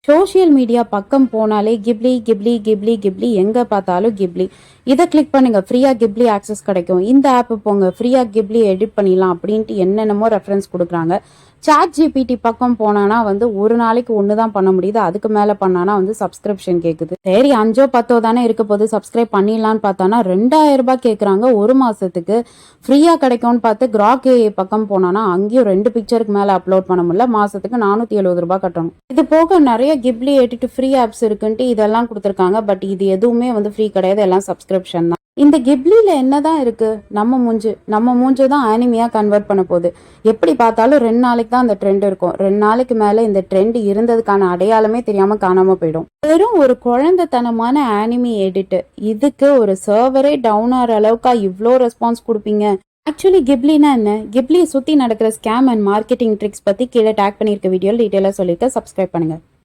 Social media பக்கம் போனாலே Ghibli Ghibli Ghibli Ghibli, எங்கே பார்த்தாலும் கிப்லி. இதை கிளிக் பண்ணுங்க, ஃப்ரீயாக கிப்லி ஆக்சஸ் கிடைக்கும். இந்த ஆப்பு போங்க, ஃப்ரீயாக கிப்லி எடிட் பண்ணிடலாம் அப்படின்ட்டு என்னென்னமோ ரெஃபரன்ஸ் கொடுக்குறாங்க. சாட் ஜிபிடி பக்கம் போனானா ஒரு நாளைக்கு ஒன்று தான் பண்ண முடியுது, அதுக்கு மேலே பண்ணானா சப்ஸ்கிரிப்ஷன் கேட்குது. சரி 5-10 தானே இருக்க போது, சப்ஸ்கிரைப் பண்ணிடலான்னு பார்த்தானா 2000 ரூபாய் கேட்குறாங்க ஒரு மாதத்துக்கு. ஃப்ரீயாக கிடைக்கும்னு பார்த்து கிராக் பக்கம் போனானா அங்கேயும் 2 பிக்சருக்கு மேலே அப்லோட் பண்ண முடியல, மாதத்துக்கு 470 ரூபாய் கட்டணும். இது போக நிறைய கிப்லி எடிட் ஃப்ரீ ஆப்ஸ் இருக்குன்ட்டு இதெல்லாம் கொடுத்துருக்காங்க. பட் இது எதுவுமே ஃப்ரீ கிடையாது, எல்லாம் சப்ஸ்கிரிப்ஷன் தான். இந்த கிப்லில என்னதான் இருக்கு? நம்ம மூஞ்சு தான் ஆனிமியா கன்வெர்ட் பண்ண போகுது. எப்படி பார்த்தாலும் 2 நாளைக்கு தான் அந்த ட்ரெண்ட் இருக்கும். 2 நாளைக்கு மேல இந்த ட்ரெண்ட் இருந்ததுக்கான அடையாளமே தெரியாம காணாம போயிடும். வெறும் ஒரு குழந்தைத்தனமான ஆனிமி எடிட், இதுக்கு ஒரு சர்வரே டவுன் ஆகிற அளவுக்கா இவ்வளோ ரெஸ்பான்ஸ் கொடுப்பீங்க? ஆக்சுவலி கிப்லினா என்ன? கிப்லியை சுற்றி நடக்கிற ஸ்கேம் அண்ட் மார்க்கெட்டிங் ட்ரிக்ஸ் பற்றி கீழே டேக் பண்ணியிருக்க வீடியோவில் டீட்டெயிலாக சொல்லியிருக்க. சப்ஸ்கிரைப் பண்ணுங்க.